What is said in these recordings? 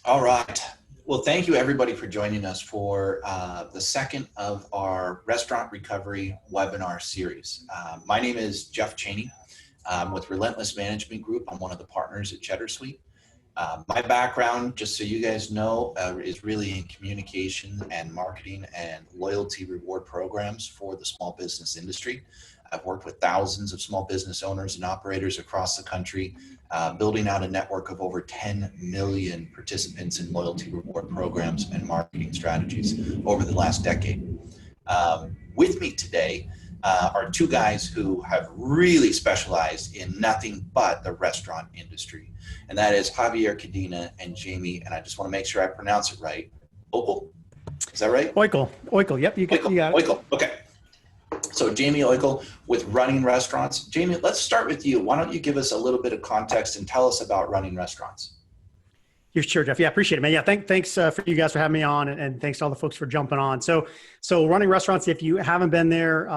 All right. Well, thank you everybody for joining us for the second of our restaurant recovery webinar series. My name is Geoff Chaney. I'm with Relentless Management Group. I'm one of the partners at CheddrSuite. My background, just so you guys know, is really in communication and marketing and loyalty reward programs for the small business industry. I've worked with thousands of small business owners and operators across the country, building out a network of over 10 million participants in loyalty reward programs and marketing strategies over the last decade. With me today are two guys who have really specialized in nothing but the restaurant industry. And that is Javier, Cadena, and Jaime. And I just want to make sure I pronounce it right. Oikle? Is that right? Oikle. Yep, you got it. Oikle. Okay. So Jaime Oikle with Running Restaurants. Jaime, let's start with you. Why don't you give us a little bit of context and tell us about Running Restaurants? You're sure, Geoff. Yeah, appreciate it, man. Yeah, thanks for you guys for having me on, and thanks to all the folks for jumping on. So Running Restaurants, if you haven't been there,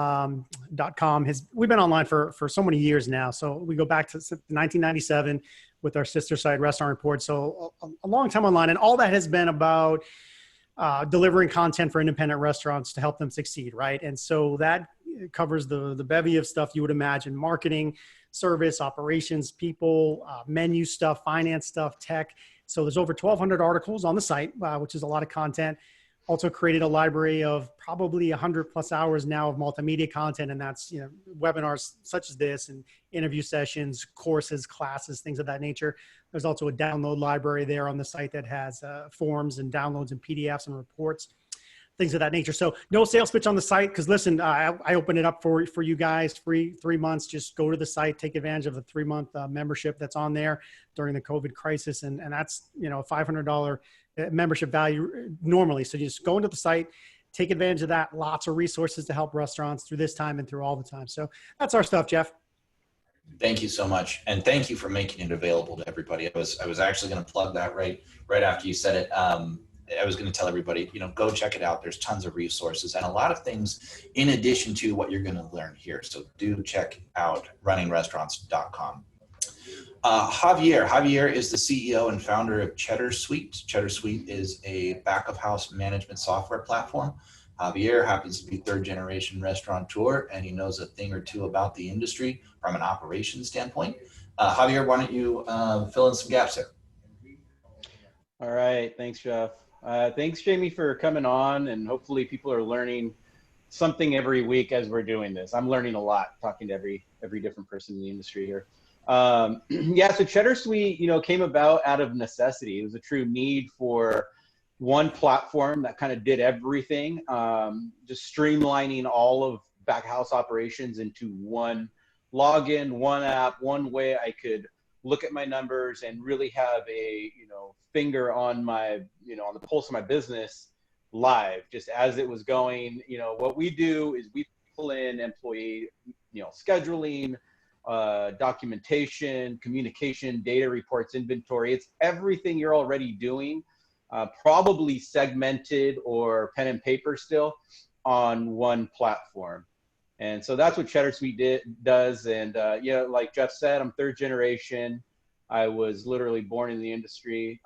.com we've been online for so many years now. So we go back to 1997 with our sister site, Restaurant Report. So a long time online, and all that has been about delivering content for independent restaurants to help them succeed, right? And so that covers the bevy of stuff you would imagine: marketing, service, operations, people, menu stuff, finance stuff, tech. So there's over 1,200 articles on the site, which is a lot of content. Also created a library of probably 100 plus hours now of multimedia content, and that's webinars such as this, and interview sessions, courses, classes, things of that nature. There's also a download library there on the site that has forms and downloads and PDFs and reports, things of that nature. So no sales pitch on the site, because listen, I open it up for you guys, free 3 months. Just go to the site, take advantage of the 3-month membership that's on there during the COVID crisis, and that's a $500 membership value normally. So you just go into the site, take advantage of that. Lots of resources to help restaurants through this time and through all the time. So that's our stuff, Geoff. Thank you so much, and thank you for making it available to everybody. I was actually going to plug that right after you said it. I was going to tell everybody, go check it out. There's tons of resources and a lot of things in addition to what you're going to learn here. So do check out runningrestaurants.com. Javier is the CEO and founder of CheddrSuite. CheddrSuite is a back-of-house management software platform. Javier happens to be third-generation restaurateur, and he knows a thing or two about the industry from an operations standpoint. Javier, why don't you fill in some gaps there? All right. Thanks, Geoff. Thanks, Jaime, for coming on, and hopefully people are learning something every week as we're doing this. I'm learning a lot talking to every different person in the industry here. Yeah, so CheddrSuite, came about out of necessity. It was a true need for one platform that kind of did everything, just streamlining all of back house operations into one login, one app, one way I could look at my numbers and really have a, finger on my, on the pulse of my business live, just as it was going. What we do is we pull in employee, scheduling, documentation, communication, data reports, inventory. It's everything you're already doing, probably segmented or pen and paper still on one platform. And so that's what CheddrSuite does. And like Geoff said, I'm third generation. I was literally born in the industry.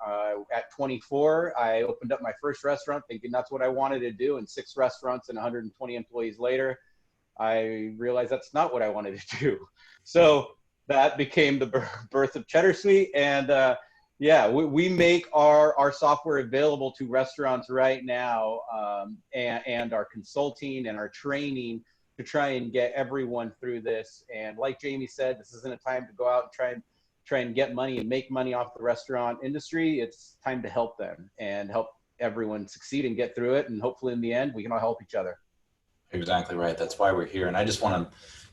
At 24, I opened up my first restaurant thinking that's what I wanted to do. And 6 restaurants and 120 employees later, I realized that's not what I wanted to do. So that became the birth of CheddrSuite. And yeah, we make our software available to restaurants right now, and our consulting and our training to try and get everyone through this. And like Jaime said, this isn't a time to go out and try and get money and make money off the restaurant industry. It's time to help them and help everyone succeed and get through it. And hopefully in the end, we can all help each other. Exactly right. That's why we're here. And I just want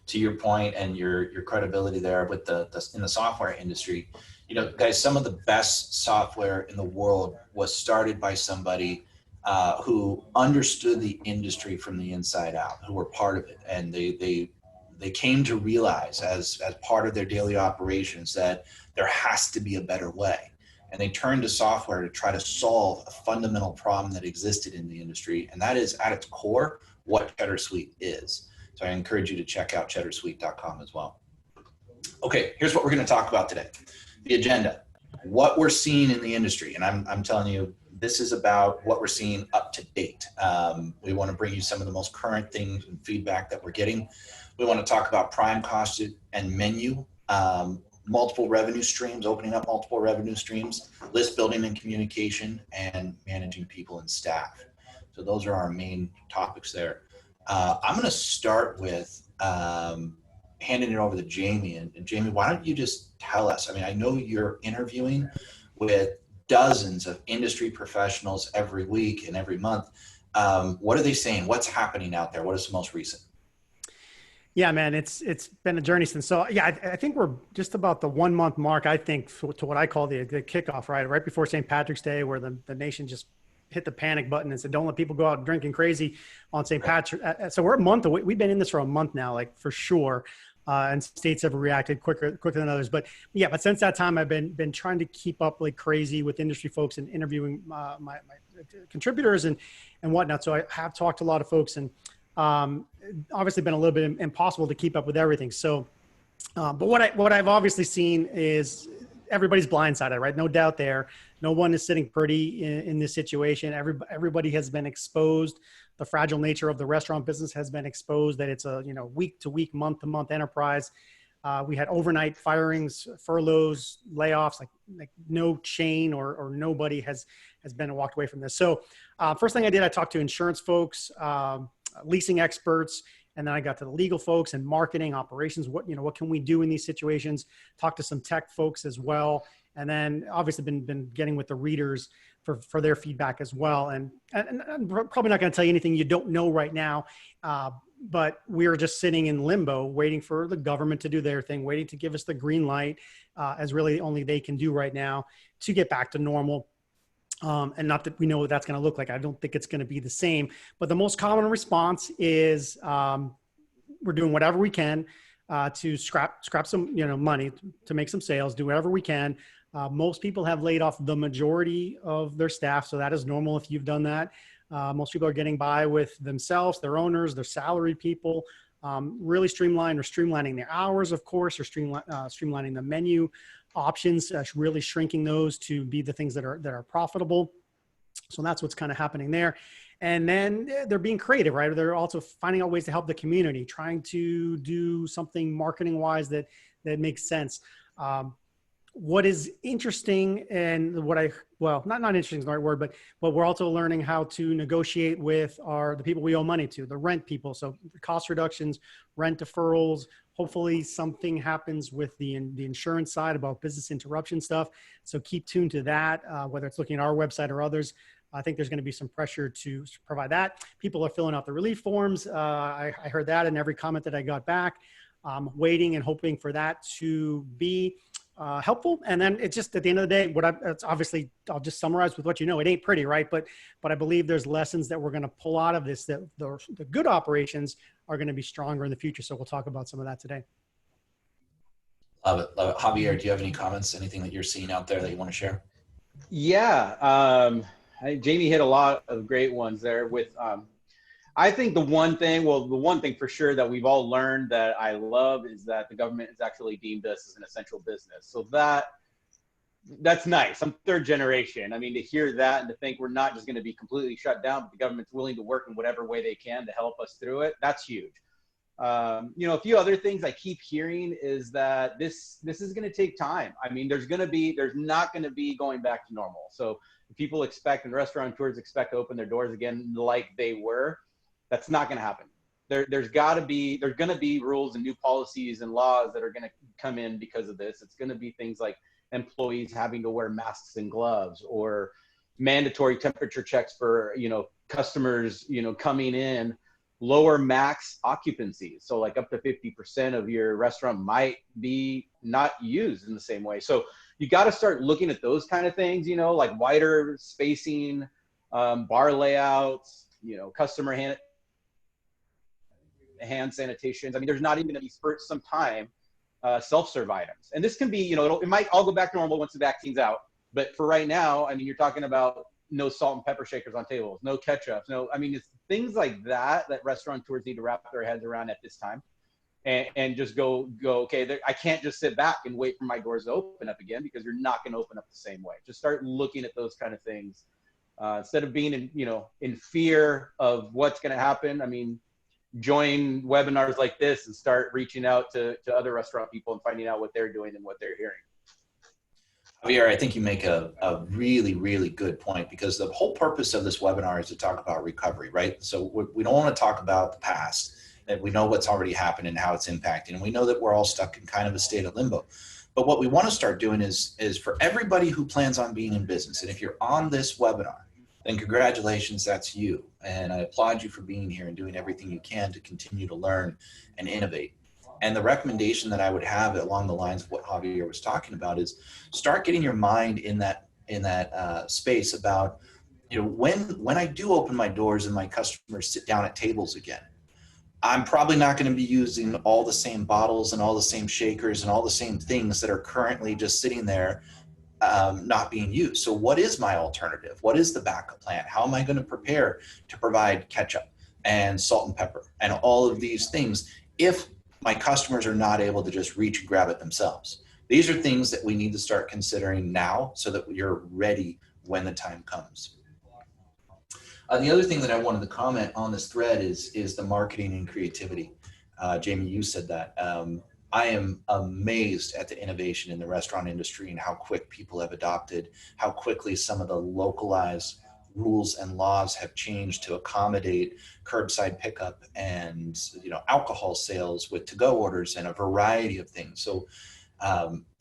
to your point and your credibility there with in the software industry, guys, some of the best software in the world was started by somebody who understood the industry from the inside out, who were part of it. And they came to realize as part of their daily operations that there has to be a better way. And they turned to software to try to solve a fundamental problem that existed in the industry. And that is at its core what CheddrSuite is. So I encourage you to check out CheddrSuite.com as well. Okay, here's what we're going to talk about today. The agenda. what we're seeing in the industry, and I'm telling you, this is about what we're seeing up to date. We want to bring you some of the most current things and feedback that we're getting. We want to talk about prime cost and menu, multiple revenue streams, opening up multiple revenue streams, list building and communication, and managing people and staff. So those are our main topics there. I'm going to start with handing it over to Jaime. And Jaime, why don't you just tell us? I mean, I know you're interviewing with dozens of industry professionals every week and every month. What are they saying? What's happening out there? What is the most recent? Yeah, man, it's been a journey since. So yeah, I think we're just about the 1 month mark, I think, to what I call the kickoff, right before St. Patrick's Day, where the nation just hit the panic button and said, don't let people go out drinking crazy on St. Patrick. So we're a month away. We've been in this for a month now, like for sure. And states have reacted quicker than others. But yeah, but since that time, I've been trying to keep up like crazy with industry folks and interviewing my contributors and whatnot. So I have talked to a lot of folks, and obviously been a little bit impossible to keep up with everything. So, but what I've obviously seen is everybody's blindsided, right? No doubt there. No one is sitting pretty in this situation. Everybody has been exposed. The fragile nature of the restaurant business has been exposed, that it's a, week to week, month to month enterprise. We had overnight firings, furloughs, layoffs, like no chain or nobody has been walked away from this. So first thing I did, I talked to insurance folks, leasing experts, and then I got to the legal folks and marketing operations. What can we do in these situations? Talked to some tech folks as well. And then obviously been getting with the readers for their feedback as well. And I'm probably not going to tell you anything you don't know right now, but we're just sitting in limbo, waiting for the government to do their thing, waiting to give us the green light, as really only they can do right now to get back to normal. And not that we know what that's going to look like. I don't think it's going to be the same. But the most common response is we're doing whatever we can to scrap some money to make some sales, do whatever we can. Most people have laid off the majority of their staff, so that is normal if you've done that. Most people are getting by with themselves, their owners, their salaried people, really streamlining their hours, of course, or streamlining the menu options, really shrinking those to be the things that are profitable. So that's what's kind of happening there. And then they're being creative, right? They're also finding out ways to help the community, trying to do something marketing wise that makes sense. What is interesting, and not interesting is the right word, but we're also learning how to negotiate with the people we owe money to, the rent people. So cost reductions, rent deferrals. Hopefully something happens with the insurance side about business interruption stuff. So keep tuned to that, whether it's looking at our website or others. I think there's going to be some pressure to provide that. People are filling out the relief forms. I heard that in every comment that I got back. Waiting and hoping for that to be helpful. And then it's just at the end of the day, it's obviously, I'll just summarize with what it ain't pretty, right? But I believe there's lessons that we're going to pull out of this, that the good operations are going to be stronger in the future. So we'll talk about some of that today. Love it. Javier, do you have any comments, anything that you're seeing out there that you want to share? Yeah. Jamie hit a lot of great ones there with, I think the one thing for sure that we've all learned that I love is that the government has actually deemed us as an essential business. So that's nice. I'm third generation. I mean, to hear that and to think we're not just going to be completely shut down, but the government's willing to work in whatever way they can to help us through it, that's huge. A few other things I keep hearing is that this is going to take time. I mean, there's not going to be going back to normal. So people expect, and restaurateurs expect to open their doors again like they were. That's not going to happen. There's going to be rules and new policies and laws that are going to come in because of this. It's going to be things like employees having to wear masks and gloves, or mandatory temperature checks for, customers, coming in, lower max occupancy. So like up to 50% of your restaurant might be not used in the same way. So you got to start looking at those kind of things, like wider spacing, bar layouts, customer hand sanitations. I mean, there's not even going to be for some time self-serve items. And this can be, it might all go back to normal once the vaccine's out. But for right now, I mean, you're talking about no salt and pepper shakers on tables, no ketchup, it's things like that restaurateurs need to wrap their heads around at this time. and just go, okay, I can't just sit back and wait for my doors to open up again, because you're not going to open up the same way. Just start looking at those kind of things. Instead of being in fear of what's going to happen. I mean, join webinars like this and start reaching out to other restaurant people and finding out what they're doing and what they're hearing. Javier, I think you make a really, really good point, because the whole purpose of this webinar is to talk about recovery, right? So we don't want to talk about the past, that we know what's already happened and how it's impacting. And we know that we're all stuck in kind of a state of limbo. But what we want to start doing is for everybody who plans on being in business, and if you're on this webinar, then congratulations, that's you. And I applaud you for being here and doing everything you can to continue to learn and innovate. And the recommendation that I would have along the lines of what Javier was talking about is start getting your mind in that space about, when I do open my doors and my customers sit down at tables again, I'm probably not going to be using all the same bottles and all the same shakers and all the same things that are currently just sitting there not being used. So what is my alternative? What is the backup plan? How am I going to prepare to provide ketchup and salt and pepper and all of these things if my customers are not able to just reach and grab it themselves? These are things that we need to start considering now so that you're ready when the time comes. The other thing that I wanted to comment on this thread is the marketing and creativity. Jamie, you said that. I am amazed at the innovation in the restaurant industry and how quick people have adopted, how quickly some of the localized rules and laws have changed to accommodate curbside pickup and alcohol sales with to-go orders and a variety of things. So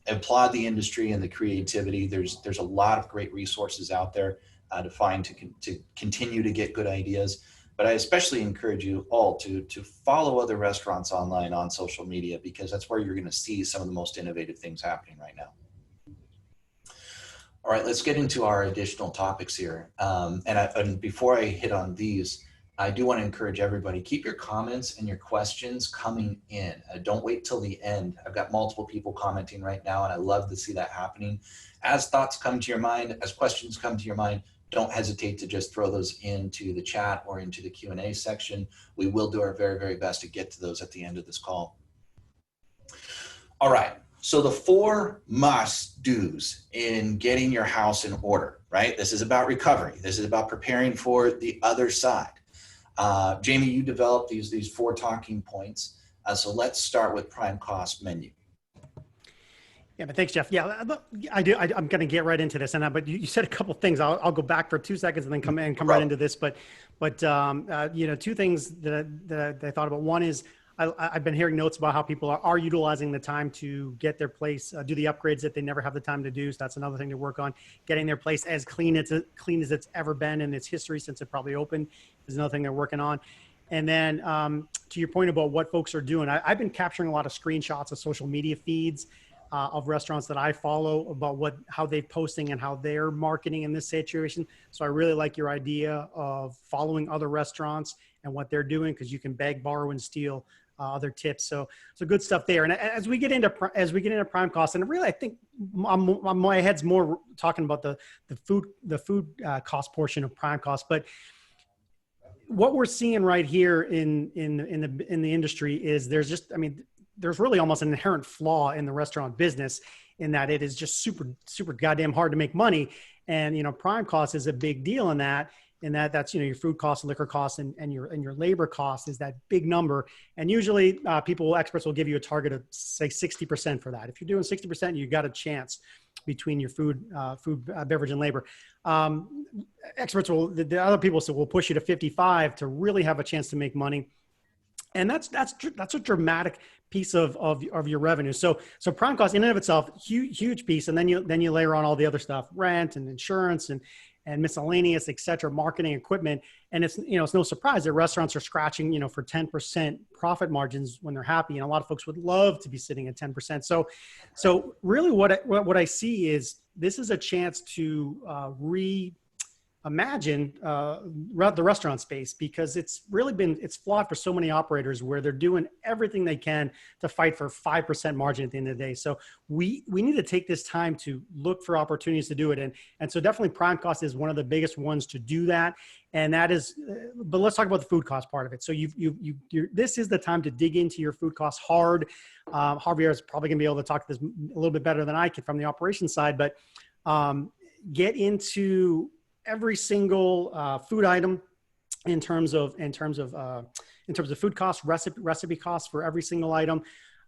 applaud the industry and the creativity. There's a lot of great resources out there to find to continue to get good ideas. But I especially encourage you all to follow other restaurants online on social media, because that's where you're going to see some of the most innovative things happening right now. All right, let's get into our additional topics here. And before I hit on these, I do want to encourage everybody, keep your comments and your questions coming in. Don't wait till the end. I've got multiple people commenting right now, and I love to see that happening. As thoughts come to your mind, as questions come to your mind, don't hesitate to just throw those into the chat or into the Q&A section. We will do our very, very best to get to those at the end of this call. All right, so the 4 must-dos in getting your house in order, right? This is about recovery. This is about preparing for the other side. Jamie, you developed these 4 talking points. So let's start with prime cost menu. Yeah, but thanks, Geoff. Yeah, I do. I'm going to get right into this, but you said a couple of things. I'll go back for 2 seconds and then come right into this. But 2 things that I thought about. One is I've been hearing notes about how people are utilizing the time to get their place, do the upgrades that they never have the time to do. So that's another thing to work on. Getting their place as clean as it's ever been in its history since it probably opened is another thing they're working on. And then to your point about what folks are doing, I've been capturing a lot of screenshots of social media feeds of restaurants that I follow about how they're posting and how they're marketing in this situation. So I really like your idea of following other restaurants and what they're doing, because you can beg, borrow, and steal other tips. So good stuff there. And as we get into prime costs, and really I think my head's more talking about the food cost portion of prime costs, but what we're seeing right here in the industry is there's really almost an inherent flaw in the restaurant business, in that it is just super goddamn hard to make money. And, prime cost is a big deal in that's, your food costs, liquor costs, and your labor cost is that big number. And usually experts will give you a target of say 60% for that. If you're doing 60%, you got a chance between your food, beverage, and labor. Experts the other people will push you to 55 to really have a chance to make money. And that's a dramatic piece of your revenue. So prime cost in and of itself, huge piece. And then you layer on all the other stuff, rent and insurance and miscellaneous, et cetera, marketing, equipment. And it's no surprise that restaurants are scratching, for 10% profit margins when they're happy. And a lot of folks would love to be sitting at 10%. So really what I see is this is a chance to imagine the restaurant space, because it's flawed for so many operators where they're doing everything they can to fight for 5% margin at the end of the day. So we need to take this time to look for opportunities to do it. And so definitely prime cost is one of the biggest ones to do that. And that is, but let's talk about the food cost part of it. So this is the time to dig into your food costs hard. Javier is probably gonna be able to talk to this a little bit better than I can from the operations side, but get into every single food item in terms of food costs, recipe costs for every single item.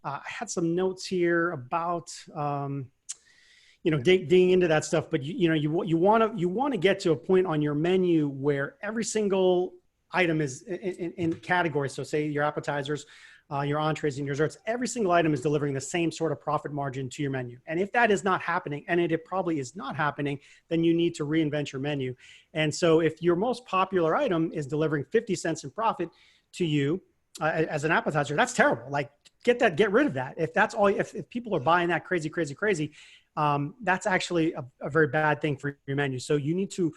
I had some notes here about digging into that stuff, but you want to get to a point on your menu where every single item is in categories. So say your appetizers, your entrees and your desserts, every single item is delivering the same sort of profit margin to your menu. And if that is not happening, and it probably is not happening, then you need to reinvent your menu. And so if your most popular item is delivering 50 cents in profit to you as an appetizer, that's terrible. Like get rid of that. If that's all, if people are buying that crazy, that's actually a very bad thing for your menu. So you need to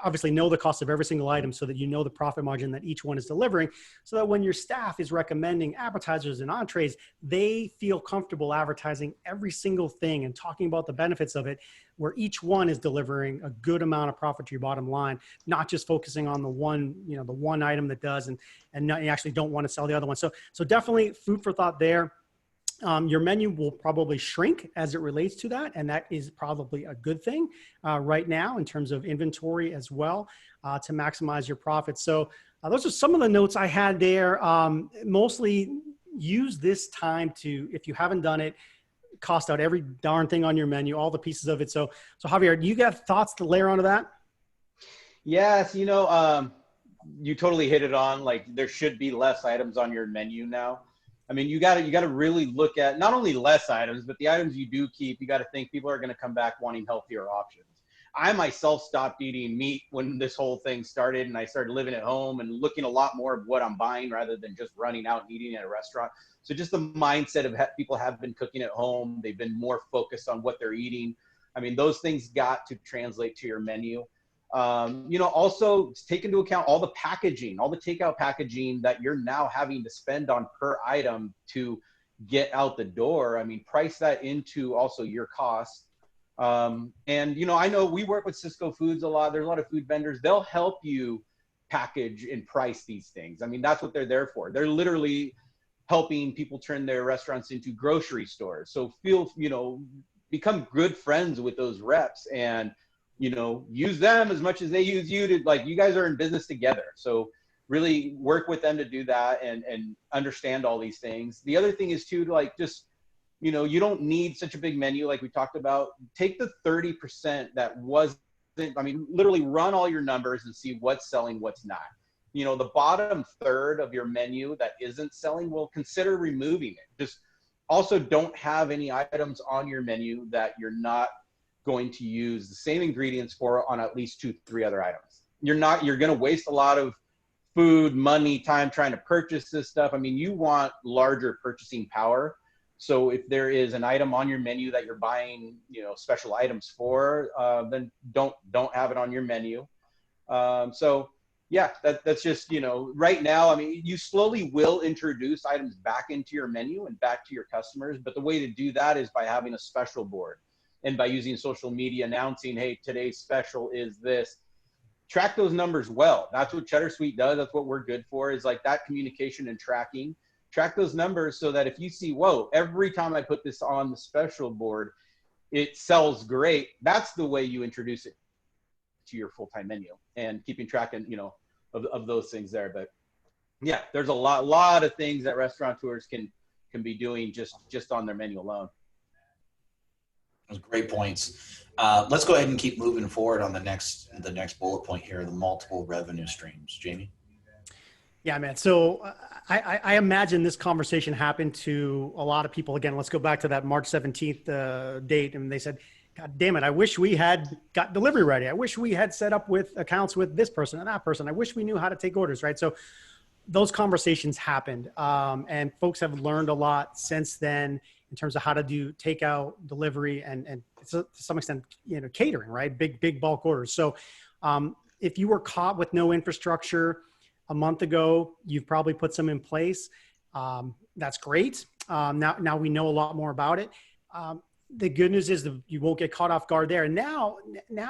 obviously know the cost of every single item so that you know the profit margin that each one is delivering, so that when your staff is recommending appetizers and entrees, they feel comfortable advertising every single thing and talking about the benefits of it, where each one is delivering a good amount of profit to your bottom line, not just focusing on the one item that does, and you actually don't want to sell the other one. So definitely food for thought there. Your menu will probably shrink as it relates to that, and that is probably a good thing right now in terms of inventory as well, to maximize your profits. So those are some of the notes I had there. Mostly use this time to, if you haven't done it, cost out every darn thing on your menu, all the pieces of it. So Javier, do you got thoughts to layer onto that? Yes, you totally hit it on. Like, there should be less items on your menu now. I mean, you got to really look at not only less items, but the items you do keep. You got to think people are going to come back wanting healthier options. I myself stopped eating meat when this whole thing started, and I started living at home and looking a lot more of what I'm buying rather than just running out and eating at a restaurant. So just the mindset of people have been cooking at home. They've been more focused on what they're eating. I mean, those things got to translate to your menu. Also take into account all the packaging, all the takeout packaging that you're now having to spend on per item to get out the door. I mean, price that into also your costs. I know we work with Cisco Foods a lot. There's a lot of food vendors. They'll help you package and price these things. I mean, that's what they're there for. They're literally helping people turn their restaurants into grocery stores. So become good friends with those reps and use them as much as they use you to, like, you guys are in business together. So really work with them to do that and understand all these things. The other thing is too, like, just, you don't need such a big menu like we talked about. Take the 30% that wasn't, literally run all your numbers and see what's selling, what's not. The bottom third of your menu that isn't selling, well, consider removing it. Just also don't have any items on your menu that you're not going to use the same ingredients for on at least 2-3 other items. You're going to waste a lot of food, money, time trying to purchase this stuff. I mean, you want larger purchasing power. So if there is an item on your menu that you're buying, special items for, then don't have it on your menu. That's just, right now, I mean, you slowly will introduce items back into your menu and back to your customers. But the way to do that is by having a special board and by using social media announcing, hey, today's special is this. Track those numbers well. That's what CheddrSuite does. That's what we're good for, is like that communication and tracking. Track those numbers so that if you see, whoa, every time I put this on the special board, it sells great. That's the way you introduce it to your full-time menu, and keeping track of those things there. But yeah, there's a lot of things that restaurateurs can be doing just on their menu alone. Those great points. Let's go ahead and keep moving forward on the next bullet point here, the multiple revenue streams. Jamie? Yeah, man. So I imagine this conversation happened to a lot of people. Again, let's go back to that March 17th date. And they said, God damn it, I wish we had got delivery ready. I wish we had set up with accounts with this person and that person. I wish we knew how to take orders, right? So those conversations happened. And folks have learned a lot since then in terms of how to do takeout, delivery, and to some extent, catering, right? Big bulk orders. So if you were caught with no infrastructure a month ago, you've probably put some in place. That's great. Now we know a lot more about it. The good news is that you won't get caught off guard there. And now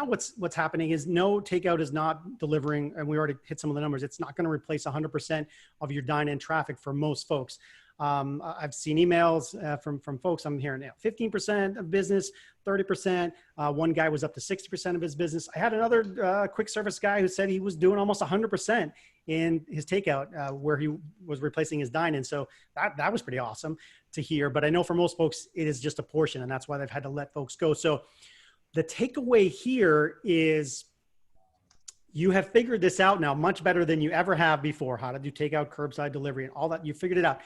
what's happening is no takeout is not delivering, and we already hit some of the numbers. It's not going to replace 100% of your dine-in traffic for most folks. I've seen emails from folks. I'm hearing 15% of business, 30%. One guy was up to 60% of his business. I had another quick service guy who said he was doing almost 100% in his takeout where he was replacing his dine-in. So that was pretty awesome to hear. But I know for most folks, it is just a portion, and that's why they've had to let folks go. So the takeaway here is you have figured this out now much better than you ever have before, how to do takeout, curbside delivery, and all that. You figured it out.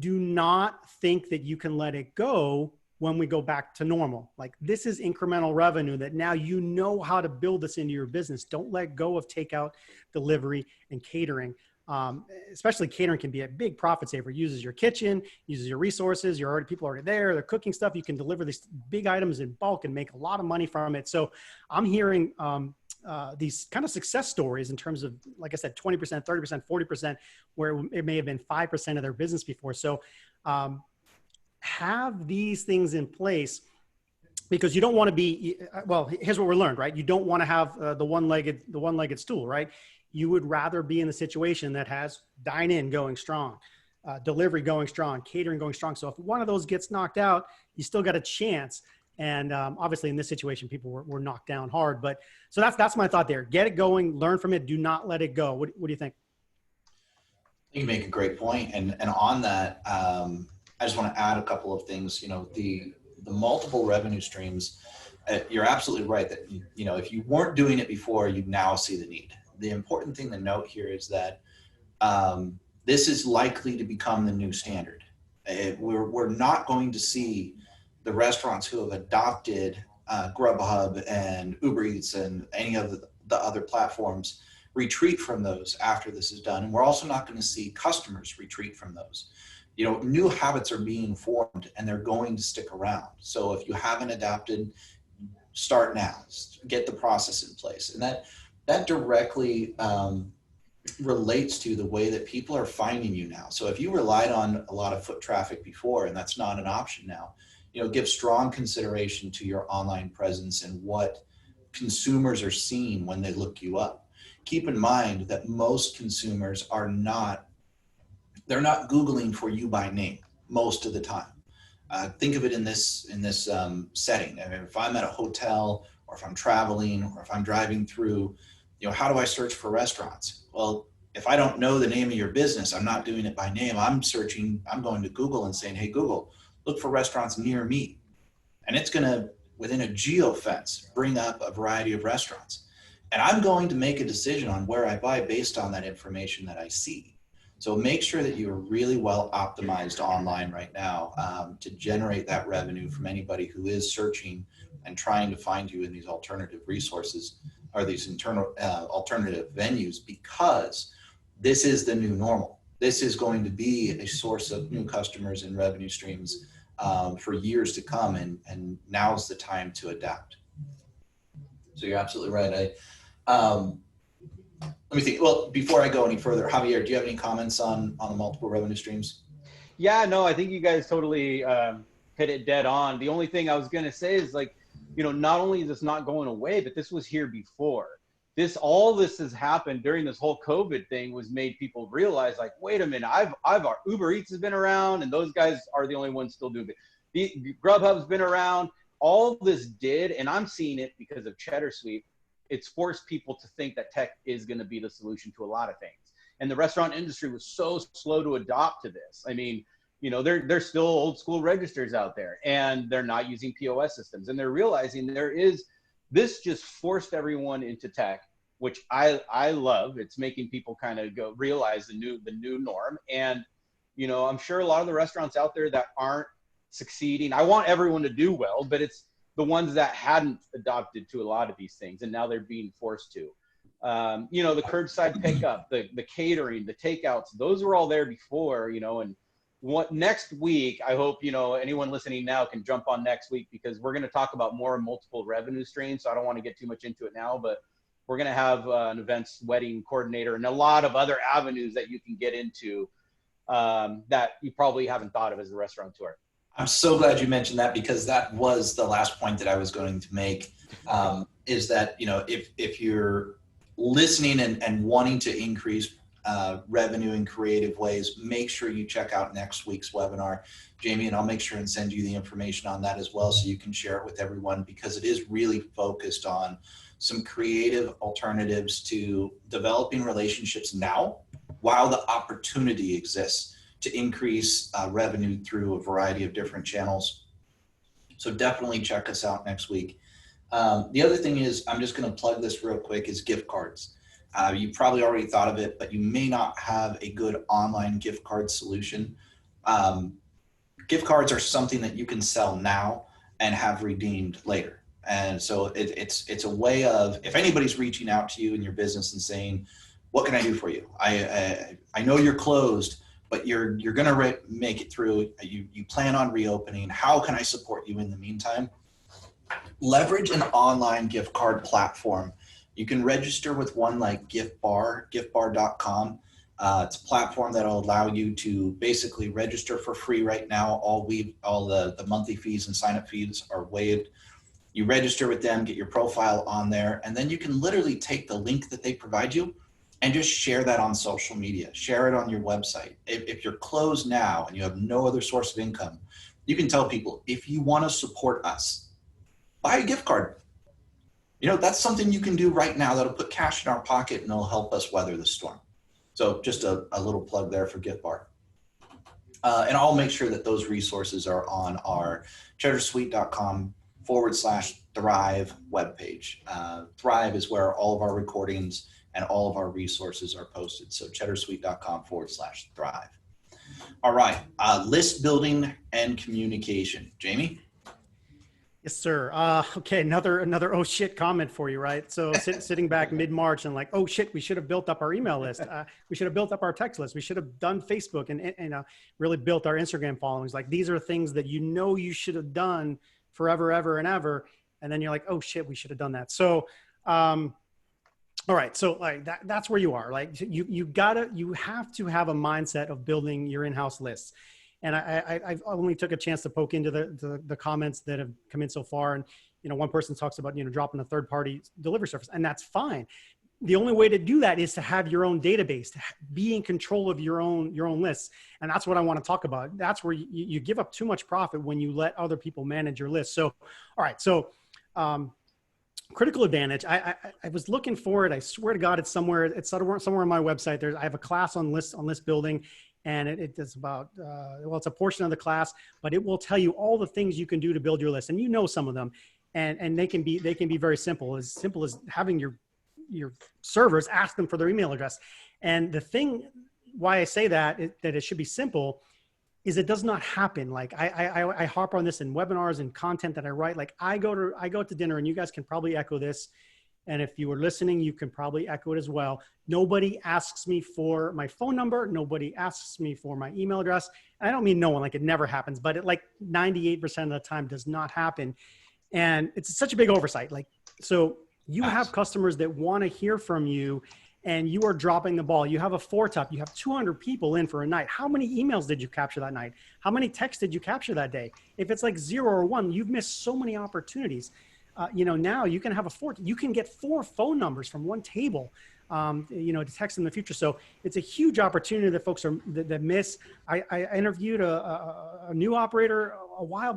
Do not think that you can let it go when we go back to normal. Like, this is incremental revenue that now you know how to build this into your business. Don't let go of takeout, delivery, and catering. Especially catering can be a big profit saver. It uses your kitchen, uses your resources. People are already there. They're cooking stuff. You can deliver these big items in bulk and make a lot of money from it. So I'm hearing these kind of success stories in terms of, like I said, 20%, 30%, 40%, where it may have been 5% of their business before. So have these things in place, because you don't want to be, well, here's what we learned, right? You don't want to have the one-legged stool, right? You would rather be in the situation that has dine-in going strong, delivery going strong, catering going strong. So if one of those gets knocked out, you still got a chance. And obviously in this situation, people were knocked down hard. But so that's my thought there. Get it going, learn from it. Do not let it go. What do you think? You make a great point. And on that, I just want to add a couple of things. The multiple revenue streams, you're absolutely right that, if you weren't doing it before, you now see the need. The important thing to note here is that this is likely to become the new standard. We're not going to see the restaurants who have adopted Grubhub and Uber Eats and any of the other platforms retreat from those after this is done. And we're also not going to see customers retreat from those. New habits are being formed and they're going to stick around. So if you haven't adapted, start now, get the process in place. And that directly relates to the way that people are finding you now. So if you relied on a lot of foot traffic before, and that's not an option now, give strong consideration to your online presence and what consumers are seeing when they look you up. Keep in mind that most consumers they're not Googling for you by name most of the time. Think of it in this setting. I mean, if I'm at a hotel, or if I'm traveling, or if I'm driving through, how do I search for restaurants? Well, if I don't know the name of your business, I'm not doing it by name. I'm going to Google and saying, hey, Google, look for restaurants near me. And it's going to, within a geofence, bring up a variety of restaurants. And I'm going to make a decision on where I buy based on that information that I see. So make sure that you're really well optimized online right now to generate that revenue from anybody who is searching and trying to find you in these alternative resources or these alternative venues, because this is the new normal. This is going to be a source of new customers and revenue streams for years to come, and now's the time to adapt. So you're absolutely right. Let me think. Well, before I go any further, Javier, do you have any comments on the multiple revenue streams? Yeah, no, I think you guys totally hit it dead on. The only thing I was going to say is, like, not only is this not going away, but this was here before. All this has happened during this whole COVID thing, was made people realize, like, wait a minute, our Uber Eats has been around, and those guys are the only ones still doing it. The Grubhub's been around. All this did, and I'm seeing it because of CheddrSuite, it's forced people to think that tech is going to be the solution to a lot of things. And the restaurant industry was so slow to adopt to this. I mean, there's still old school registers out there, and they're not using POS systems, and they're realizing this just forced everyone into tech, which I love. It's making people kind of realize the new norm. And, I'm sure a lot of the restaurants out there that aren't succeeding, I want everyone to do well, but it's the ones that hadn't adopted to a lot of these things, and now they're being forced to. The curbside pickup, the catering, the takeouts, those were all there before, and next week, I hope, anyone listening now can jump on next week, because we're going to talk about more multiple revenue streams. So I don't want to get too much into it now, but we're going to have an events wedding coordinator and a lot of other avenues that you can get into that you probably haven't thought of as a restaurateur. I'm so glad you mentioned that, because that was the last point that I was going to make, is that, if you're listening and wanting to increase revenue in creative ways, make sure you check out next week's webinar, Jamie, and I'll make sure and send you the information on that as well, so you can share it with everyone, because it is really focused on some creative alternatives to developing relationships now while the opportunity exists to increase revenue through a variety of different channels. So definitely check us out next week. The other thing is, I'm just going to plug this real quick, is gift cards. You probably already thought of it, but you may not have a good online gift card solution. Gift cards are something that you can sell now and have redeemed later. And so it's a way of, if anybody's reaching out to you in your business and saying, what can I do for you? I know you're closed, but you're going to make it through. You plan on reopening. How can I support you in the meantime? Leverage an online gift card platform. You can register with one like giftbar.com. It's a platform that will allow you to basically register for free right now. All the monthly fees and sign-up fees are waived. You register with them, get your profile on there, and then you can literally take the link that they provide you and just share that on social media, share it on your website. If you're closed now and you have no other source of income, you can tell people, if you want to support us, buy a gift card. That's something you can do right now that'll put cash in our pocket and it'll help us weather the storm. So just a little plug there for Gift Bar. And I'll make sure that those resources are on our CheddrSuite.com/Thrive webpage. Thrive is where all of our recordings and all of our resources are posted. So CheddrSuite.com/Thrive. All right, list building and communication. Jamie? Yes, sir. Okay, another oh shit comment for you, right? So sitting back mid-March and like, oh shit, we should have built up our email list. We should have built up our text list. We should have done Facebook and really built our Instagram followings. Like, these are things that you should have done forever, ever, and ever. And then you're like, oh shit, we should have done that. So, all right, so like that's where you are. Like, you have to have a mindset of building your in-house lists. And I've only took a chance to poke into the comments that have come in so far. And, one person talks about, dropping a third-party delivery service, and that's fine. The only way to do that is to have your own database, to be in control of your own lists. And that's what I want to talk about. That's where you give up too much profit when you let other people manage your list. So, all right. So, critical advantage. I was looking for it. I swear to God, it's somewhere. It's somewhere on my website. I have a class on list building. And it does about, it's a portion of the class, but it will tell you all the things you can do to build your list. And some of them, and they can be very simple as having your servers ask them for their email address. And the thing why I say that it should be simple is it does not happen. Like I harp on this in webinars and content that I write. Like I go to dinner, and you guys can probably echo this. And if you were listening, you can probably echo it as well. Nobody asks me for my phone number. Nobody asks me for my email address. And I don't mean no one, like it never happens, but it like 98% of the time does not happen. And it's such a big oversight. Like, so you have customers that want to hear from you, and you are dropping the ball. You have a four-top. You have 200 people in for a night. How many emails did you capture that night? How many texts did you capture that day? If it's like 0 or 1, you've missed so many opportunities. Now you can have you can get 4 phone numbers from one table, to text in the future. So it's a huge opportunity that folks that miss. I interviewed a new operator a while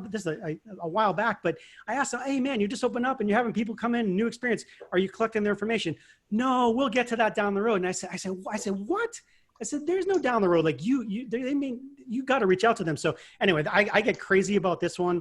back, but I asked him, hey man, you just opened up and you're having people come in, new experience. Are you collecting their information? No, we'll get to that down the road. And I said, what? I said, there's no down the road. Like you got to reach out to them. So anyway, I get crazy about this one.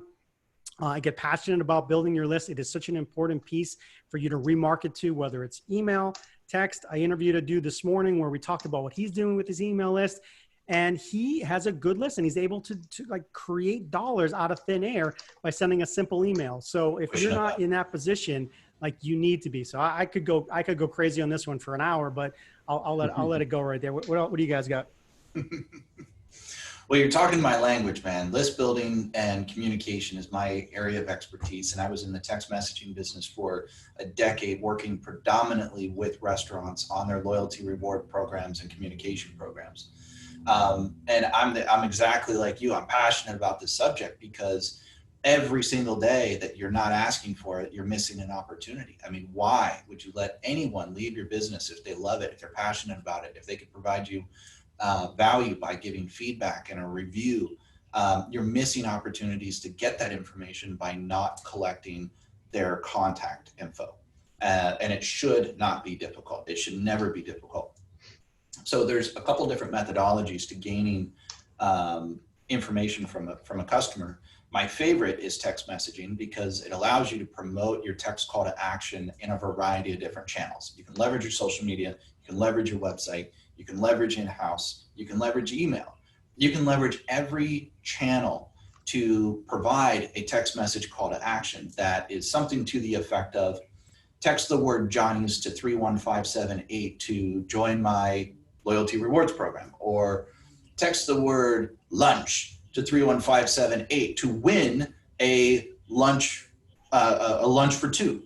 I get passionate about building your list. It is such an important piece for you to remarket to, whether it's email, text. I interviewed a dude this morning where we talked about what he's doing with his email list, and he has a good list, and he's able to like create dollars out of thin air by sending a simple email. So if you're not in that position, like you need to be. So I could go crazy on this one for an hour, but I'll let it go right there. What do you guys got? Well, you're talking my language, man. List building and communication is my area of expertise. And I was in the text messaging business for a decade, working predominantly with restaurants on their loyalty reward programs and communication programs. And I'm exactly like you. I'm passionate about this subject because every single day that you're not asking for it, you're missing an opportunity. I mean, why would you let anyone leave your business if they love it, if they're passionate about it, if they could provide you value by giving feedback and a review? You're missing opportunities to get that information by not collecting their contact info. And it should not be difficult. It should never be difficult. So there's a couple different methodologies to gaining information from a customer. My favorite is text messaging because it allows you to promote your text call to action in a variety of different channels. You can leverage your social media, you can leverage your website, you can leverage in-house, you can leverage email. You can leverage every channel to provide a text message call to action that is something to the effect of, text the word Johnny's to 31578 to join my loyalty rewards program, or text the word lunch to 31578 to win a lunch for two.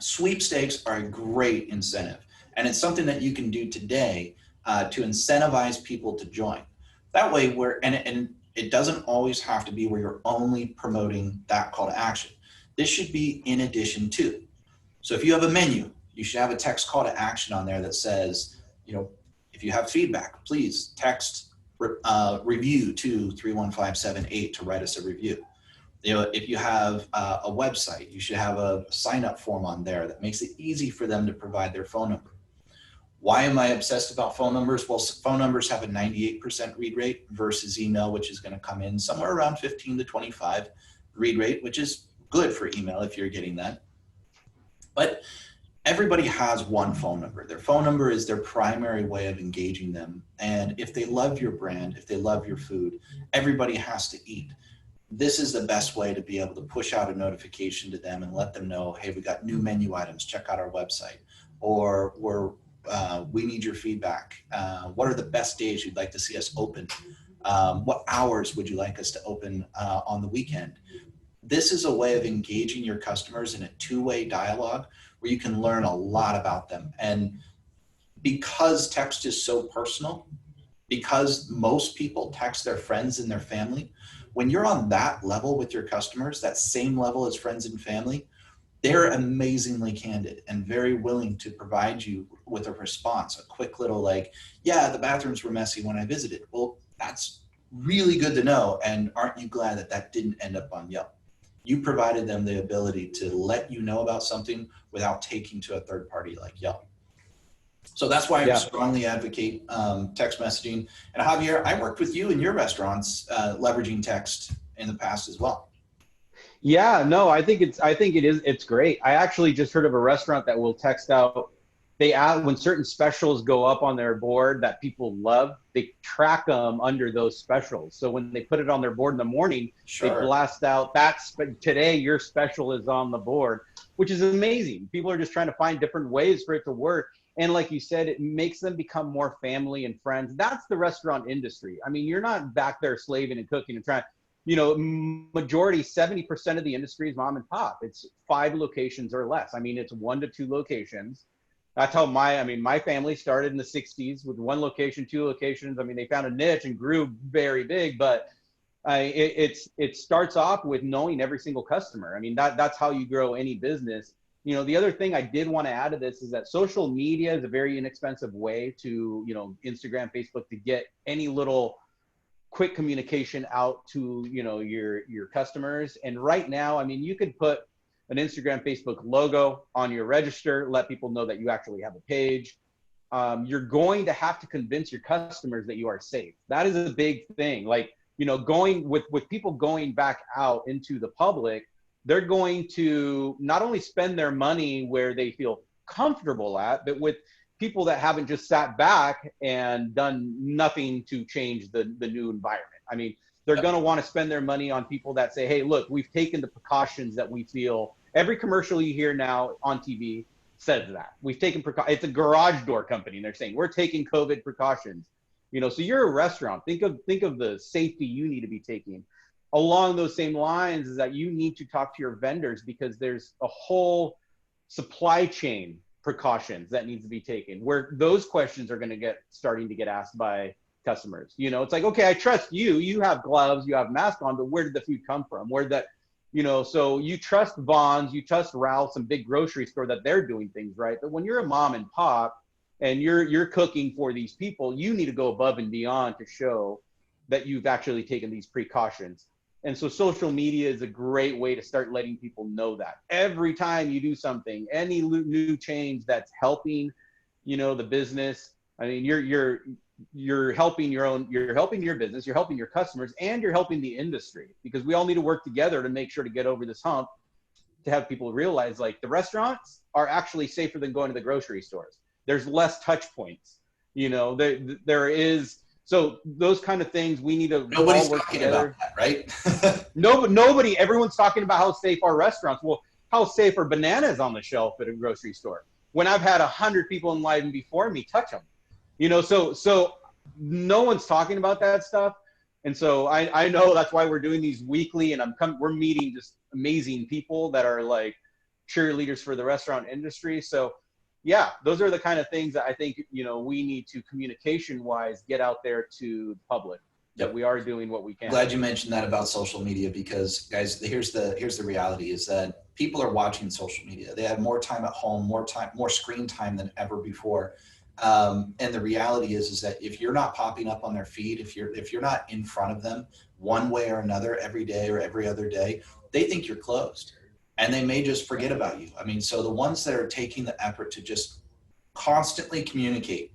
Sweepstakes are a great incentive, and it's something that you can do today to incentivize people to join. That way, and it doesn't always have to be where you're only promoting that call to action. This should be in addition to. So if you have a menu, you should have a text call to action on there that says, if you have feedback, please text review to 31578 to write us a review. If you have a website, you should have a sign up form on there that makes it easy for them to provide their phone number. Why am I obsessed about phone numbers? Well, phone numbers have a 98% read rate versus email, which is going to come in somewhere around 15 to 25 read rate, which is good for email if you're getting that. But everybody has one phone number. Their phone number is their primary way of engaging them. And if they love your brand, if they love your food, everybody has to eat. This is the best way to be able to push out a notification to them and let them know, hey, we got new menu items, check out our website. Or we need your feedback. What are the best days you'd like to see us open? What hours would you like us to open on the weekend? This is a way of engaging your customers in a two-way dialogue where you can learn a lot about them. And because text is so personal, because most people text their friends and their family, when you're on that level with your customers, that same level as friends and family, they're amazingly candid and very willing to provide you with a response, a quick little like, yeah, the bathrooms were messy when I visited. Well, that's really good to know. And aren't you glad that that didn't end up on Yelp? You provided them the ability to let you know about something without taking to a third party like Yelp. So that's why I strongly advocate text messaging. And Javier, I worked with you in your restaurants leveraging text in the past as well. Yeah, no, it's great. I actually just heard of a restaurant that will text out. They add, when certain specials go up on their board that people love, they track them under those specials. So when they put it on their board in the morning, they blast out, today your special is on the board, which is amazing. People are just trying to find different ways for it to work. And like you said, it makes them become more family and friends. That's the restaurant industry. I mean, you're not back there slaving and cooking and trying, majority, 70% of the industry is mom and pop. It's 5 locations or less. I mean, it's 1 to 2 locations. That's how my family started in the 60s with 1 location, 2 locations. I mean, they found a niche and grew very big, but it starts off with knowing every single customer. I mean, that's how you grow any business. The other thing I did want to add to this is that social media is a very inexpensive way to, Instagram, Facebook, to get any little quick communication out to, your customers. And right now, I mean, you could put an Instagram, Facebook logo on your register, let people know that you actually have a page. You're going to have to convince your customers that you are safe. That is a big thing. Like, going with people going back out into the public, they're going to not only spend their money where they feel comfortable at, but with people that haven't just sat back and done nothing to change the new environment. I mean, they're going to want to spend their money on people that say, hey, look, we've taken the precautions that we feel. Every commercial you hear now on TV says that. We've taken precautions. It's a garage door company, and they're saying, we're taking COVID precautions. So you're a restaurant. Think of the safety you need to be taking. Along those same lines is that you need to talk to your vendors, because there's a whole supply chain precautions that needs to be taken, where those questions are going to starting to get asked by customers. It's like, okay, I trust you. You have gloves, you have mask on, but where did the food come from? So you trust Vons, you trust Ralph's, and big grocery store, that they're doing things right. But when you're a mom and pop and you're cooking for these people, you need to go above and beyond to show that you've actually taken these precautions. And so social media is a great way to start letting people know that. Every time you do something, any new change that's helping, the business, I mean, you're helping you're helping your business, you're helping your customers, and you're helping the industry, because we all need to work together to make sure to get over this hump, to have people realize, like, the restaurants are actually safer than going to the grocery stores. There's less touch points, there is. So those kind of things we need to Nobody's all work talking together. about that, right? Nobody, everyone's talking about how safe our restaurants. Well, how safe are bananas on the shelf at a grocery store when I've had 100 people in line before me touch them? So no one's talking about that stuff. And so I know that's why we're doing these weekly, and we're meeting just amazing people that are like cheerleaders for the restaurant industry. So yeah, those are the kind of things that I think, we need to, communication wise, get out there to the public. Yep. That we are doing what we can. Glad you mentioned that about social media, because guys, here's the reality is that people are watching social media. They have more time at home, more screen time than ever before. And the reality is that if you're not popping up on their feed, if you're not in front of them one way or another every day or every other day, they think you're closed, and they may just forget about you. I mean, so the ones that are taking the effort to just constantly communicate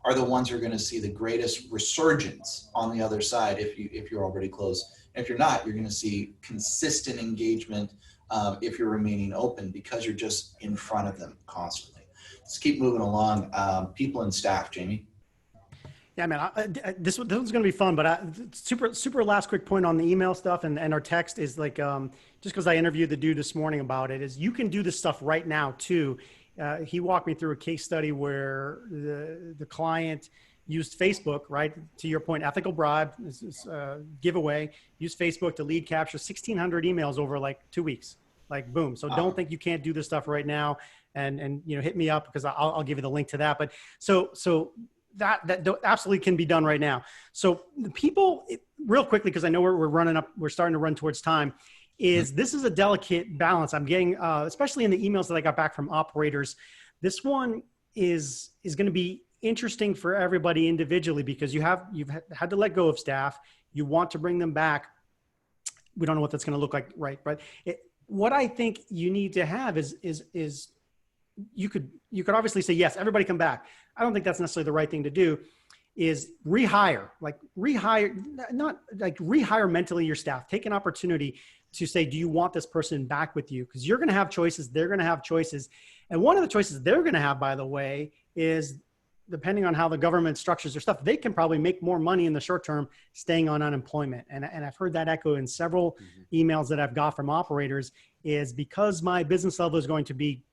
are the ones who are going to see the greatest resurgence on the other side. If you're already closed, and if you're not, you're going to see consistent engagement if you're remaining open, because you're just in front of them constantly. Let's keep moving along. People and staff, Jamie. Yeah, man, this one's going to be fun, but super last quick point on the email stuff and our text is like, just because I interviewed the dude this morning about it, is you can do this stuff right now too. He walked me through a case study where the client used Facebook, right? To your point, ethical bribe, giveaway, used Facebook to lead capture 1,600 emails over like 2 weeks, like boom. So don't think you can't do this stuff right now. And hit me up, because I'll give you the link to that. But so that absolutely can be done right now. So the people, real quickly, because I know we're starting to run towards time, is this is a delicate balance I'm getting, especially in the emails that I got back from operators. This one is going to be interesting for everybody individually, because you've had to let go of staff. You want to bring them back. We don't know what that's going to look like, right? But what I think you need to have is you could obviously say, yes, everybody come back. I don't think that's necessarily the right thing to do. Is rehire mentally your staff. Take an opportunity to say, do you want this person back with you? Because you're going to have choices. They're going to have choices. And one of the choices they're going to have, by the way, is depending on how the government structures their stuff, they can probably make more money in the short term staying on unemployment. And I've heard that echo in several emails that I've got from operators, is because my business level is going to be ?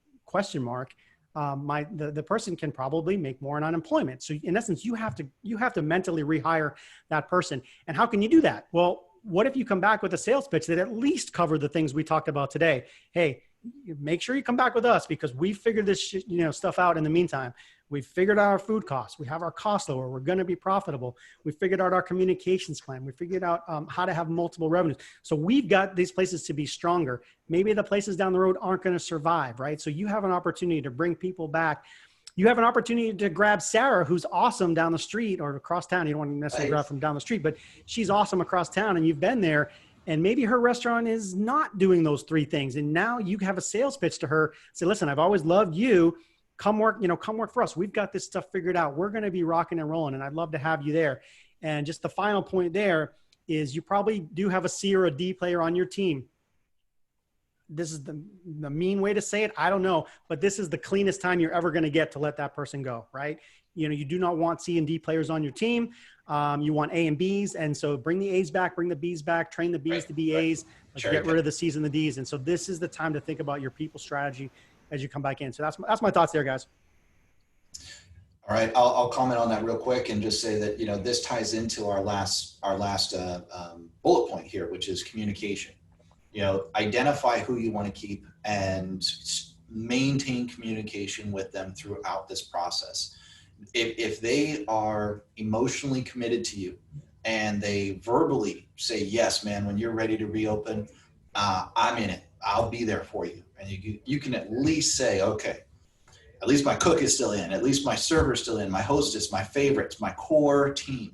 The person can probably make more in unemployment. So in essence, you have to mentally rehire that person. And how can you do that? Well, what if you come back with a sales pitch that at least covered the things we talked about today? Hey, make sure you come back with us, because we figured this stuff out in the meantime. We figured out our food costs. We have our costs lower. We're going to be profitable. We figured out our communications plan. We figured out how to have multiple revenues. So we've got these places to be stronger. Maybe the places down the road aren't going to survive, right? So you have an opportunity to bring people back. You have an opportunity to grab Sarah, who's awesome down the street or across town. You don't want to necessarily grab from down the street, but she's awesome across town, and you've been there. And maybe her restaurant is not doing those three things. And now you have a sales pitch to her. Say, listen, I've always loved you. Come work for us. We've got this stuff figured out. We're going to be rocking and rolling, and I'd love to have you there. And just the final point there is, you probably do have a C or a D player on your team. This is the mean way to say it. I don't know, but this is the cleanest time you're ever going to get to let that person go, right? You do not want C and D players on your team. You want A and Bs. And so bring the A's back, bring the B's back, train the B's to be A's, get rid of the C's and the D's. And so this is the time to think about your people strategy as you come back in. So that's my thoughts there, guys. All right, I'll comment on that real quick and just say that, this ties into our last bullet point here, which is communication. Identify who you want to keep and maintain communication with them throughout this process. If they are emotionally committed to you and they verbally say, yes, man, when you're ready to reopen, I'm in it. I'll be there for you. And you can at least say, okay, at least my cook is still in, at least my server's still in, my hostess, my favorites, my core team.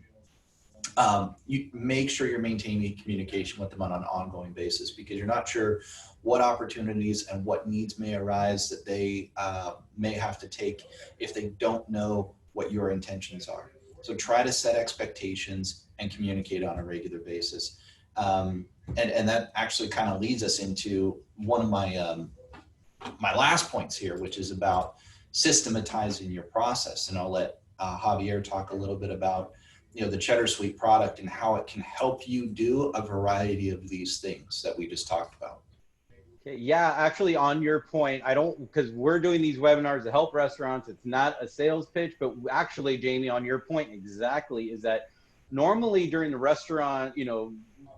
You make sure you're maintaining communication with them on an ongoing basis, because you're not sure what opportunities and what needs may arise that they may have to take if they don't know what your intentions are. So try to set expectations and communicate on a regular basis. And that actually kind of leads us into one of my last points here, which is about systematizing your process. And I'll let Javier talk a little bit about the CheddrSuite product and how it can help you do a variety of these things that we just talked about. Okay, yeah, actually on your point, because we're doing these webinars to help restaurants. It's not a sales pitch, but actually, Jamie, on your point exactly, is that normally during the restaurant,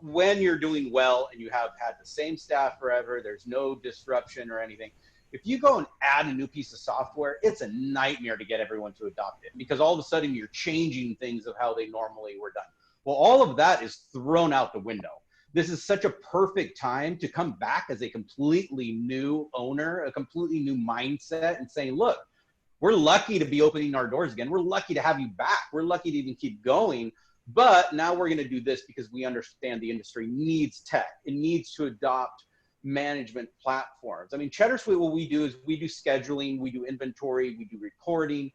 when you're doing well and you have had the same staff forever, there's no disruption or anything. If you go and add a new piece of software, it's a nightmare to get everyone to adopt it, because all of a sudden you're changing things of how they normally were done. Well, all of that is thrown out the window. This is such a perfect time to come back as a completely new owner, a completely new mindset, and saying, look, we're lucky to be opening our doors again. We're lucky to have you back. We're lucky to even keep going. But now we're going to do this because we understand the industry needs tech. It needs to adopt management platforms. I mean, CheddrSuite, what we do is we do scheduling, we do inventory, we do reporting.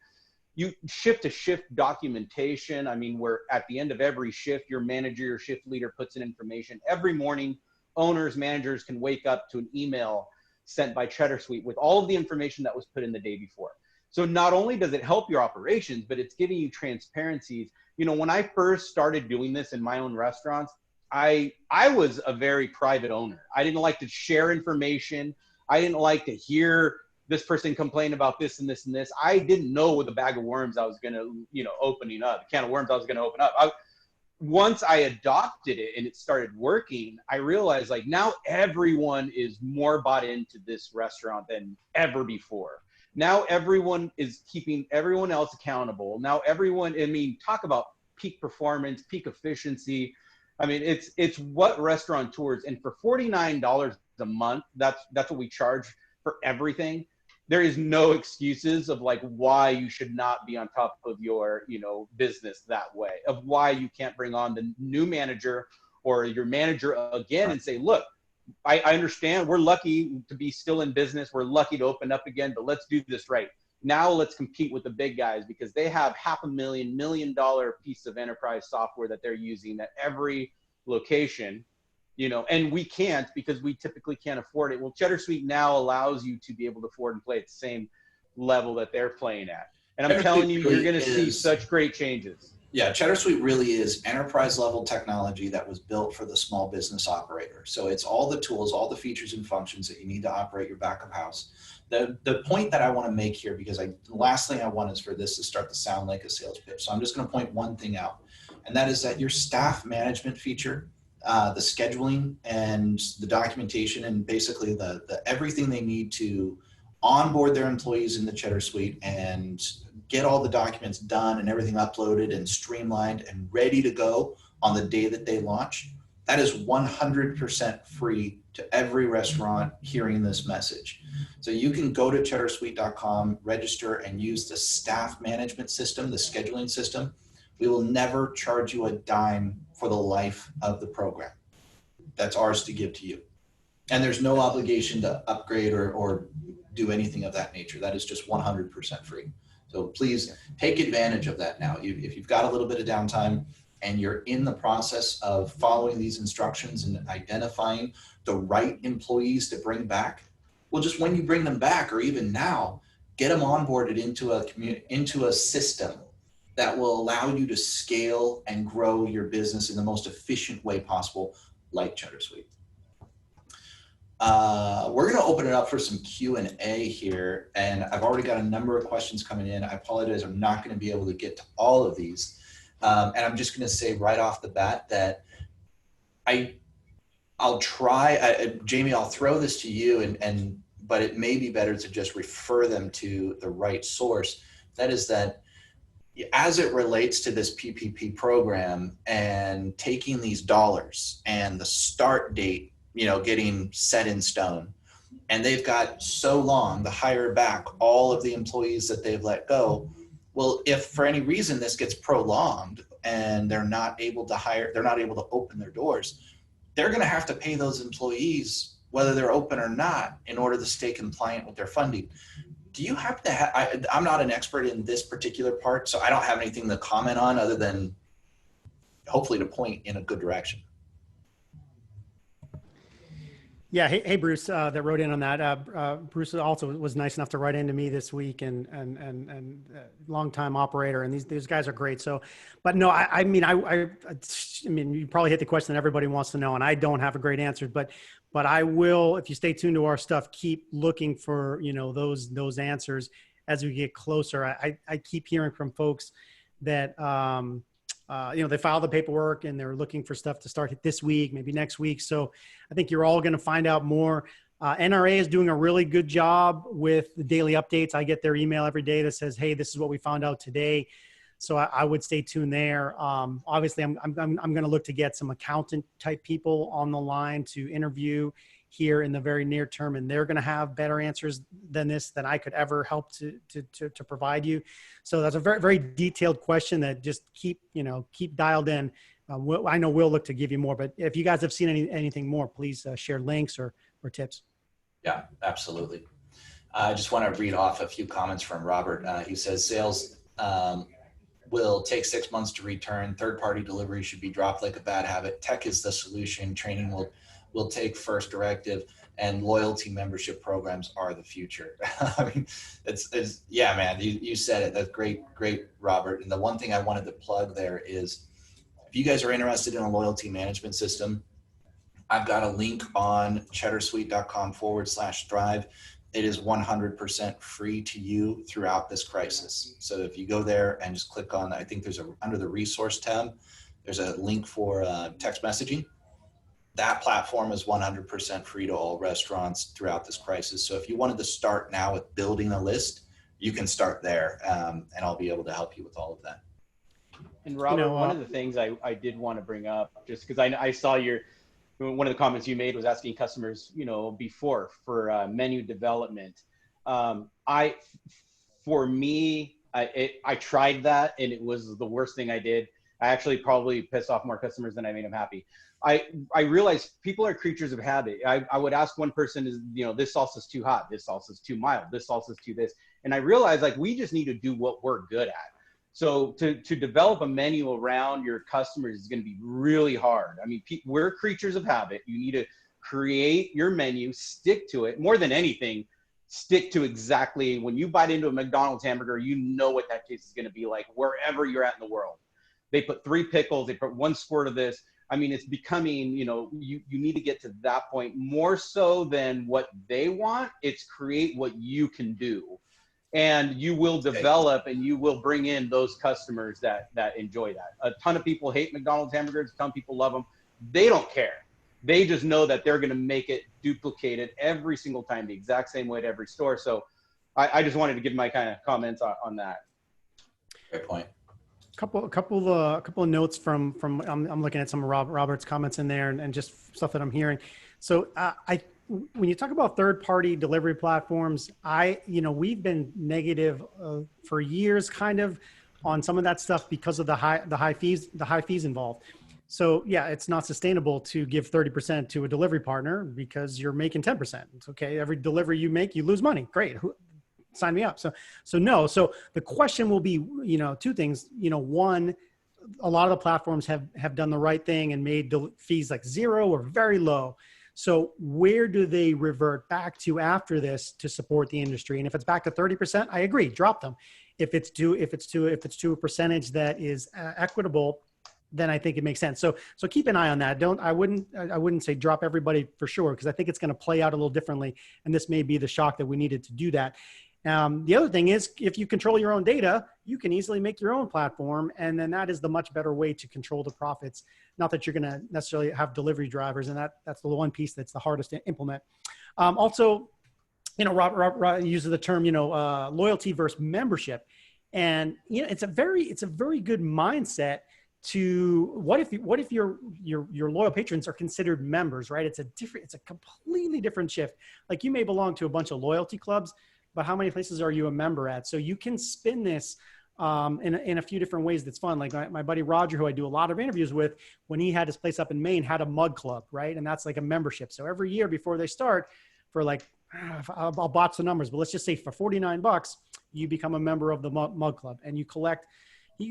You shift to shift documentation. I mean, where at the end of every shift, your manager, your shift leader puts in information. Every morning, owners, managers can wake up to an email sent by CheddrSuite with all of the information that was put in the day before. So not only does it help your operations, but it's giving you transparencies. When I first started doing this in my own restaurants, I was a very private owner. I didn't like to share information. I didn't like to hear this person complain about this and this and this. I didn't know what the bag of worms I was going to, opening up, the can of worms I was going to open up. Once I adopted it and it started working, I realized now everyone is more bought into this restaurant than ever before. Now everyone is keeping everyone else accountable. Now everyone, talk about peak performance, peak efficiency. It's what restaurateurs, and for $49 a month, that's what we charge for everything. There is no excuses of why you should not be on top of your, business that way, of why you can't bring on the new manager or your manager again and say, look, I understand we're lucky to be still in business. We're lucky to open up again, but let's do this right. Now let's compete with the big guys, because they have $500,000, $1 million piece of enterprise software that they're using at every location, and we can't, because we typically can't afford it. Well, CheddrSuite now allows you to be able to afford and play at the same level that they're playing at. And I'm telling you, you're going to see such great changes. Yeah, CheddrSuite really is enterprise level technology that was built for the small business operator. So it's all the tools, all the features and functions that you need to operate your back of house. The point that I want to make here, because the last thing I want is for this to start to sound like a sales pitch. So I'm just going to point one thing out, and that is that your staff management feature, the scheduling and the documentation, and basically the everything they need to onboard their employees in the CheddrSuite and get all the documents done and everything uploaded and streamlined and ready to go on the day that they launch, that is 100% free to every restaurant hearing this message. So you can go to CheddrSuite.com, register, and use the staff management system, the scheduling system. We will never charge you a dime for the life of the program. That's ours to give to you. And there's no obligation to upgrade or do anything of that nature. That is just 100% free. So please take advantage of that now. If you've got a little bit of downtime and you're in the process of following these instructions and identifying the right employees to bring back, well, just when you bring them back, or even now, get them onboarded into a system that will allow you to scale and grow your business in the most efficient way possible, like CheddrSuite. We're going to open it up for some Q&A here, and I've already got a number of questions coming in. I apologize, I'm not going to be able to get to all of these, and I'm just going to say right off the bat that I'll try, Jamie, I'll throw this to you, but it may be better to just refer them to the right source. That is that as it relates to this PPP program and taking these dollars and the start date, getting set in stone, and they've got so long to hire back all of the employees that they've let go. Well, if for any reason this gets prolonged and they're not able to open their doors, they're going to have to pay those employees, whether they're open or not, in order to stay compliant with their funding. Do you happen to have, I'm not an expert in this particular part, so I don't have anything to comment on other than hopefully to point in a good direction. Yeah. Hey, Bruce, that wrote in on that. Bruce also was nice enough to write into me this week, and longtime operator, and these guys are great. So, but no, I mean, you probably hit the question that everybody wants to know, and I don't have a great answer, but I will, if you stay tuned to our stuff, keep looking for, those answers as we get closer. I keep hearing from folks that, they file the paperwork and they're looking for stuff to start this week, maybe next week. So I think you're all going to find out more. NRA is doing a really good job with the daily updates. I get their email every day that says, hey, this is what we found out today. So I would stay tuned there. Obviously, I'm going to look to get some accountant type people on the line to interview here in the very near term, and they're going to have better answers than I could ever help to provide you. So that's a very, very detailed question that just keep dialed in. I know we'll look to give you more, but if you guys have seen anything more, please share links or tips. Yeah, absolutely. I just want to read off a few comments from Robert. He says sales will take 6 months to return. Third-party delivery should be dropped like a bad habit. Tech is the solution. Training will take first directive, and loyalty membership programs are the future. I mean, it's yeah, man, you said it. That's great, Robert. And the one thing I wanted to plug there is, if you guys are interested in a loyalty management system, I've got a link on CheddrSuite.com/thrive. It is 100% free to you throughout this crisis. So if you go there and just click on, I think there's under the resource tab, there's a link for text messaging. That platform is 100% free to all restaurants throughout this crisis. So if you wanted to start now with building a list, you can start there, and I'll be able to help you with all of that. And Robert, one of the things I did want to bring up, just because I saw one of the comments you made was asking customers, before for menu development. I tried that, and it was the worst thing I did. I actually probably pissed off more customers than I made them happy. I realized people are creatures of habit. I would ask one person, this salsa is too hot, this salsa is too mild, this salsa is too this. And I realized we just need to do what we're good at. So to develop a menu around your customers is going to be really hard. I mean, we're creatures of habit. You need to create your menu, stick to it. More than anything, stick to exactly when you bite into a McDonald's hamburger, what that taste is going to be like wherever you're at in the world. They put 3 pickles, they put 1 squirt of this. I mean, it's becoming, you need to get to that point more so than what they want. It's create what you can do. And you will develop and you will bring in those customers that enjoy that. A ton of people hate McDonald's hamburgers. A ton of people love them. They don't care. They just know that they're going to make it duplicated every single time, the exact same way at every store. So I just wanted to give my kind of comments on that. Great point. Couple of notes from I'm looking at some of Robert's comments in there and just stuff that I'm hearing. So when you talk about third-party delivery platforms, we've been negative for years, kind of, on some of that stuff because of the high fees involved. So yeah, it's not sustainable to give 30% to a delivery partner because you're making 10%. It's okay. Every delivery you make, you lose money. Great. Sign me up. So no. So the question will be, 2 things. One, a lot of the platforms have done the right thing and made fees like 0 or very low. So where do they revert back to after this to support the industry? And if it's back to 30%, I agree, drop them. If it's to a percentage that is equitable, then I think it makes sense. So keep an eye on that. I wouldn't say drop everybody for sure, because I think it's going to play out a little differently. And this may be the shock that we needed to do that. The other thing is, if you control your own data, you can easily make your own platform. And then that is the much better way to control the profits. Not that you're going to necessarily have delivery drivers. And that's the one piece that's the hardest to implement. Also, Rob uses the term, loyalty versus membership. And, it's a very good mindset to what if your loyal patrons are considered members, right? It's a completely different shift. Like, you may belong to a bunch of loyalty clubs, but how many places are you a member at? So you can spin this in a few different ways. That's fun. Like my buddy Roger, who I do a lot of interviews with, when he had his place up in Maine, had a mug club, right? And that's like a membership. So every year before they start, for like, I'll botch the numbers, but let's just say for $49, you become a member of the mug club, and he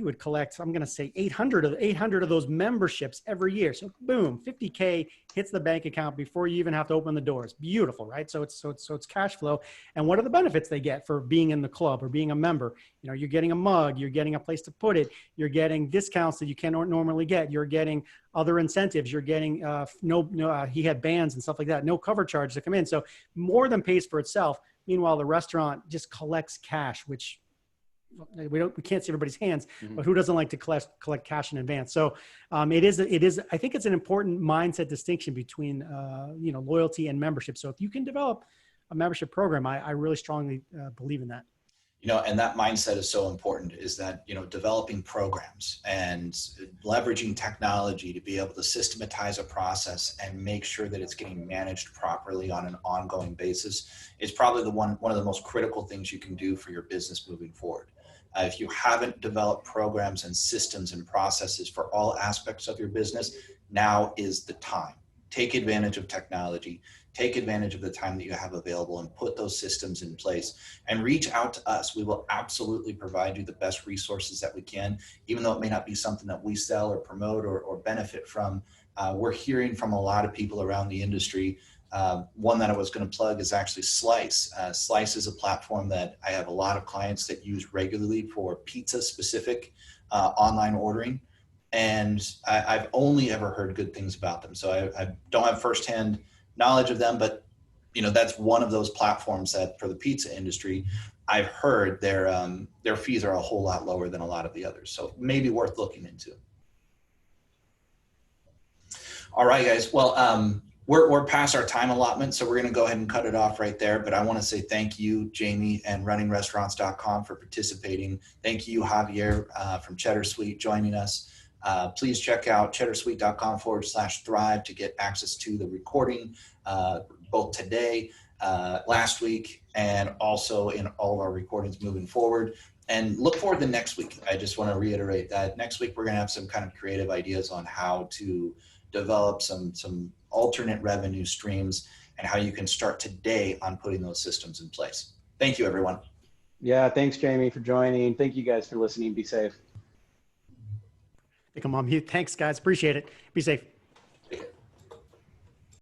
would collect, I'm going to say 800 of those memberships every year. So boom, 50K hits the bank account before you even have to open the doors. Beautiful, right? So it's cash flow. And what are the benefits they get for being in the club or being a member? You're getting a mug, you're getting a place to put it, you're getting discounts that you can't normally get, you're getting other incentives, you're getting he had bands and stuff like that, no cover charge to come in. So more than pays for itself. Meanwhile, the restaurant just collects cash, which we can't see everybody's hands, but who doesn't like to collect cash in advance? So it is, I think it's an important mindset distinction between, loyalty and membership. So if you can develop a membership program, I really strongly believe in that. And that mindset is so important, is that, developing programs and leveraging technology to be able to systematize a process and make sure that it's getting managed properly on an ongoing basis is probably one of the most critical things you can do for your business moving forward. If you haven't developed programs and systems and processes for all aspects of your business, now is the time. Take advantage of technology, take advantage of the time that you have available, and put those systems in place, and reach out to us. We will absolutely provide you the best resources that we can, even though it may not be something that we sell or promote or benefit from. We're hearing from a lot of people around the industry. One that I was going to plug is actually Slice. Slice is a platform that I have a lot of clients that use regularly for pizza specific online ordering. And I've only ever heard good things about them. So I don't have firsthand knowledge of them, but that's one of those platforms that for the pizza industry, I've heard their fees are a whole lot lower than a lot of the others. So maybe worth looking into. All right, guys. Well, we're past our time allotment, so we're going to go ahead and cut it off right there. But I want to say thank you, Jamie and runningrestaurants.com, for participating. Thank you, Javier from CheddrSuite, joining us. Please check out cheddarsuite.com/thrive to get access to the recording both today, last week, and also in all of our recordings moving forward. And look forward to next week. I just want to reiterate that next week we're going to have some kind of creative ideas on how to develop some alternate revenue streams and how you can start today on putting those systems in place. Thank you, everyone. Yeah, thanks, Jamie, for joining. Thank you guys for listening. Be safe. Come on mute. Thanks, guys. Appreciate it. Be safe.